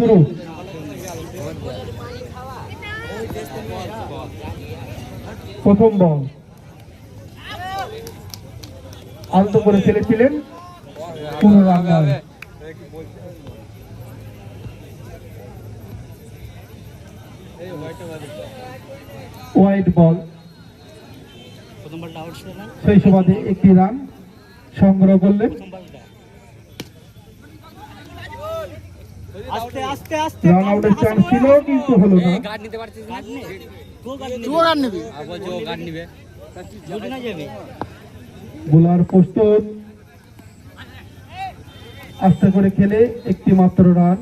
শুরু। প্রথম বল আলতো করে খেলেছিলেন, 15 রান নয়। ওয়াইড বল, সেই সুবাদে একটি রান সংগ্রহ করলেন। রান আউটের চান্স ছিল কিন্তু হলো না। বোলার প্রস্তুত, আস্তে করে খেলে একটি মাত্র রান।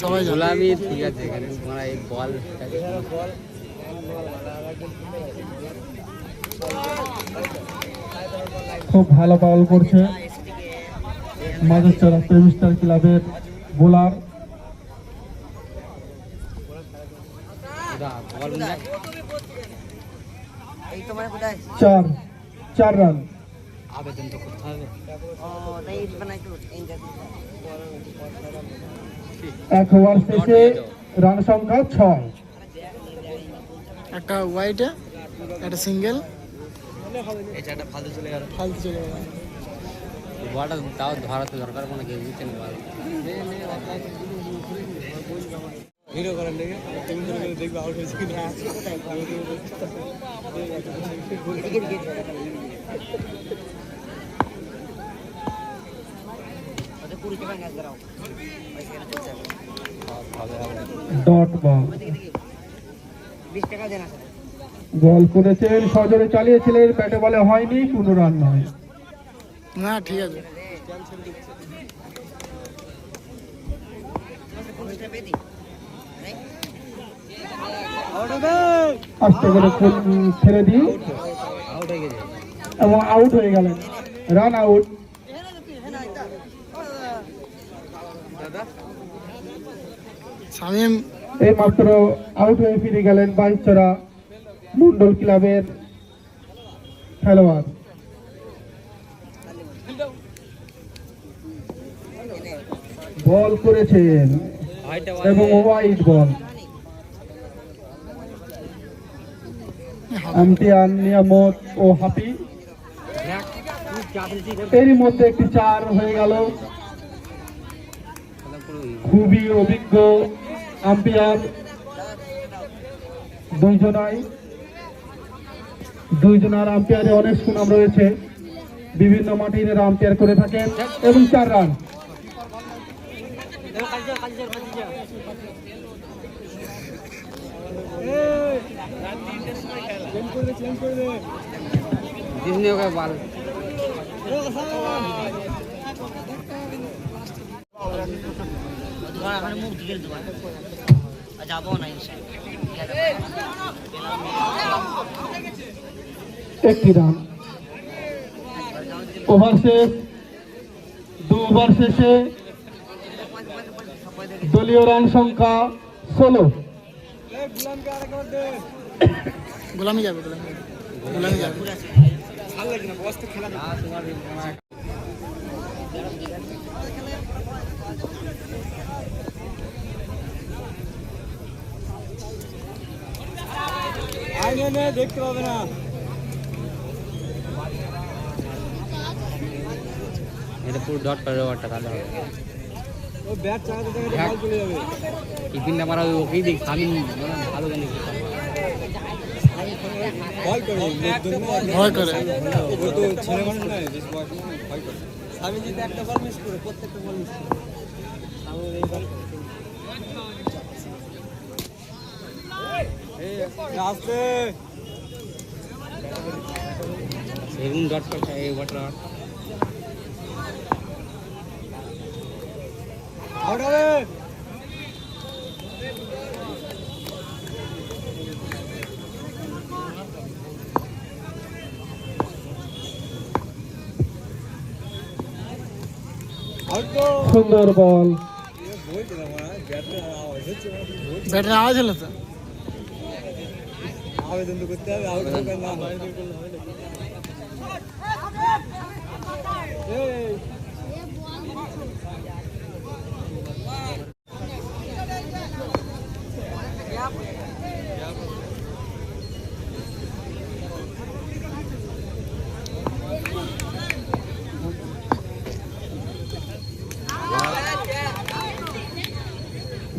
সবাই ঠিক আছে। খুব ভালো বল করছে মাঝেরচরা প্রেমিস্টার ক্লাবের বোলার। চার রান। আবেদন তো করতে হবে। এক ওভার শেষে রান সংখ্যা 6। একটা ওয়াইডে একটা সিঙ্গেল, এটা একটা ফালতু চলে গেল। বলটা তাও ধরাতে দরকার কোনো কেউ বুঝতে না পারে। ভিডিও করার লেগে দেখবে আউট হয়েছে কিনা। ডট বল, বল করেছেন, সজোরে চালিয়েছিলেন, ব্যাটে বলে হয়নি, 15 রান নয়। না ঠিক আছে। আস্তে করে ছেড়ে দিই এবং আউট হয়ে গেলেন, রান আউট। শামীম এই মাত্র আউট হয়ে ফিরে গেলেন বাইচরা মন্ডল ক্লাবের খেলোয়াড়। বল করেছেন এবং ওয়াইড বল। আম্পায়ার নিয়ামত ও হাফি, এরই মধ্যে একটি 4 হয়ে গেল। খুবই অভিজ্ঞ আম্পায়ার দুইজনার আম্পায়ারে অনেক সুনাম রয়েছে, বিভিন্ন মাঠে এরা আম্পায়ার করে থাকেন। এবং 4 রান। একটি রান। ওভার শেষ, 2 ওভার শেষে দলীয় রান সংখ্যা 16। গোলামি যাবে, গোলামি যাবে। দেখতে পাবে না। এটা পুরো ডট করে ওভারটা তাহলে হবে। ও ব্যাট চালাতে চালাতে বল চলে যাবে। টিফিনটা মারা ওকেই দেখ, আমি ভালো জানি ভয় করে, ভয় করে। ও তো ছেলে মানুষ নয়, ভয় করে। আমি যদি একটা বল মিস করে, প্রত্যেকটা বল মিস করে। আসতে সেগুন ডট করছে এই ওয়াটার আউট হবে। সুন্দর বল। ব্যাটের আওয়াজ হলো তো।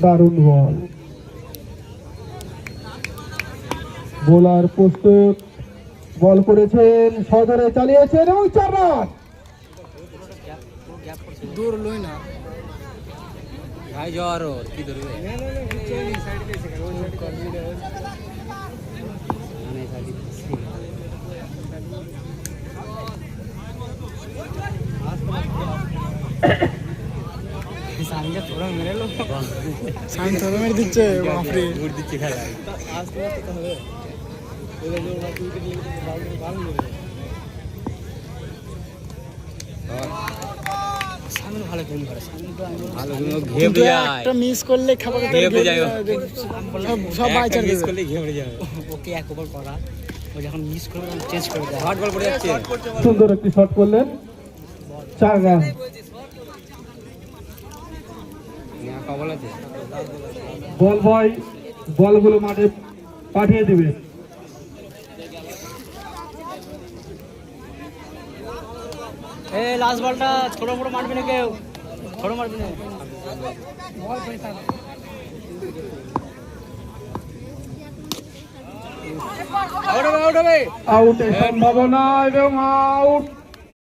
দারুণ বল, বোলার প্রস্তুত, বল করেছেন, সদরে চালিয়েছেন এবং 4 রান। দূর লই না। ভাই জ্বর ওর কি ধরবে সাইন ধরে মেরে দিচ্ছে, বাপরে। উড় দিচ্ছে খেলা ভালো খেলুন ভালো ঘেমে কিন্তু যায় একটা মিস করলে খাবার ঘেমে যায় সব বাইচার মিস দেবে। করলে ঘেমে যাবে ওকে এক ওভার করা ও যখন মিস করবে তখন চেঞ্জ করে দেয় হট বল পড়ে যাচ্ছে সুন্দর একটি শট করলেন, 4 রান। কবল আছে বল বয় বলগুলো মাঠে পাঠিয়ে দেবে। এই লাস্ট বলটা ছোট বড় মারবি না কেউ ছোট মারবি না আউটের সম্ভাবনা এবং আউট।